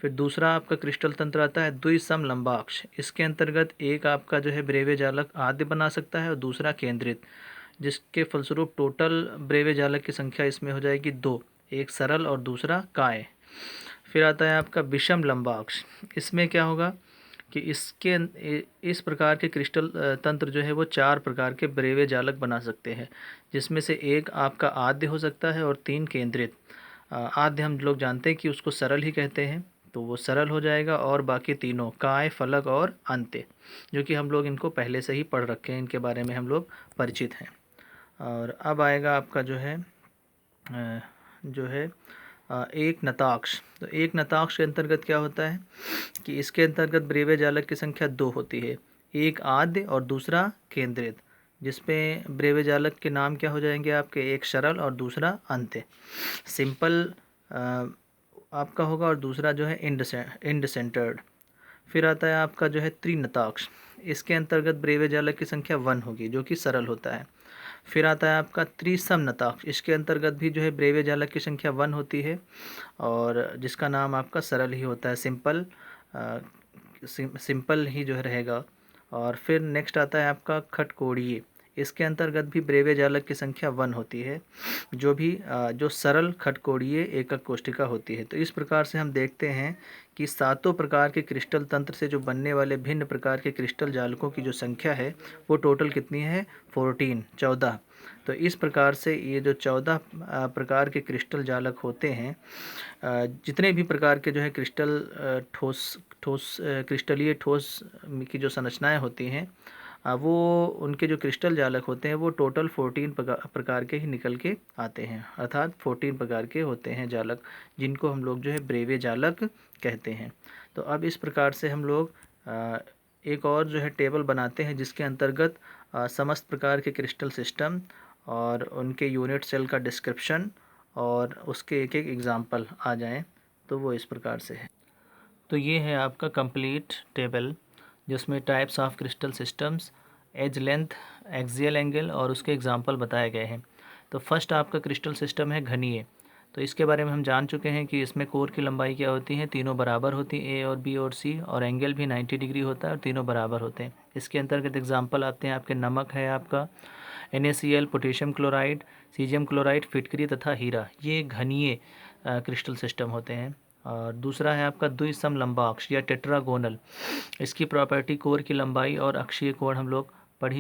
फिर दूसरा आपका क्रिस्टल तंत्र आता है द्विसम लंबाक्ष। इसके अंतर्गत एक आपका जो है ब्रेवे जालक आद्य बना सकता है और दूसरा केंद्रित, जिसके फलस्वरूप टोटल ब्रेवे जालक की संख्या इसमें हो जाएगी 2, एक सरल और दूसरा काय। फिर आता है आपका विषम लंबाक्ष। इसमें क्या होगा कि इस प्रकार के क्रिस्टल तंत्र जो है वो 4 प्रकार के ब्रेवे जालक बना सकते हैं, जिसमें से एक आपका आद्य हो सकता है और 3 केंद्रित। आद्य हम लोग जानते हैं कि उसको सरल ही कहते हैं, तो वो सरल हो जाएगा, और बाकी तीनों काय, फलक और अंत्य, जो कि हम लोग इनको पहले से ही पढ़ रखे हैं, इनके बारे में हम लोग परिचित हैं। और अब आएगा आपका जो है एक नताक्ष। तो एक नताक्ष के अंतर्गत क्या होता है कि इसके अंतर्गत ब्रेवे जालक की संख्या 2 होती है, एक आद्य और दूसरा केंद्रित, जिसमें ब्रेवे जालक के नाम क्या हो जाएंगे आपके, एक सरल और दूसरा अंत्य। सिंपल आपका होगा और दूसरा जो है इंड सेंटर्ड। फिर आता है आपका जो है त्रिनताक्ष। इसके अंतर्गत ब्रेवे जालक की संख्या 1 होगी, जो कि सरल होता है। फिर आता है आपका त्रिसमनताक्ष। इसके अंतर्गत भी जो है ब्रेवे जालक की संख्या 1 होती है, और जिसका नाम आपका सरल ही होता है, सिंपल ही जो है रहेगा। और फिर नेक्स्ट आता है आपका खटकोणीय। इसके अंतर्गत भी ब्रेवे जालक की संख्या 1 होती है, जो सरल खटकोणीय एकक कोष्ठिका होती है। तो इस प्रकार से हम देखते हैं कि 7 प्रकार के क्रिस्टल तंत्र से जो बनने वाले भिन्न प्रकार के क्रिस्टल जालकों की जो संख्या है वो टोटल कितनी है, 14। तो इस प्रकार से ये जो 14 प्रकार के क्रिस्टल जालक होते हैं, जितने भी प्रकार के जो है क्रिस्टलीय ठोस की जो संरचनाएं होती हैं, वो उनके जो क्रिस्टल जालक होते हैं वो टोटल 14 प्रकार के ही निकल के आते हैं, अर्थात 14 प्रकार के होते हैं जालक, जिनको हम लोग जो है ब्रेवे जालक कहते हैं। तो अब इस प्रकार से हम लोग एक और जो है टेबल बनाते हैं, जिसके अंतर्गत समस्त प्रकार के क्रिस्टल सिस्टम और उनके यूनिट सेल का डिस्क्रिप्शन और उसके एक एक एग्जाम्पल आ जाएं। तो वो इस प्रकार से है। तो ये है आपका कंप्लीट टेबल, जिसमें types of crystal systems, edge length, axial angle और उसके एग्जाम्पल बताए गए हैं। तो फर्स्ट आपका क्रिस्टल सिस्टम है घनीय। तो इसके बारे में हम जान चुके हैं कि इसमें कोर की लंबाई क्या होती है, तीनों बराबर होती है, ए और बी और सी, और एंगल भी 90 डिग्री होता है और तीनों बराबर होते हैं। इसके अंतर्गत एग्जाम्पल आते हैं आपके नमक है आपका NaCl, potassium chloride, caesium chloride, फिटकरी तथा हीरा। ये घनीय क्रिस्टल सिस्टम होते हैं। और दूसरा है आपका द्विसम लंबाक्ष या टेट्रागोनल। इसकी प्रॉपर्टी कोर की लंबाई और अक्षीय कोण हम लोग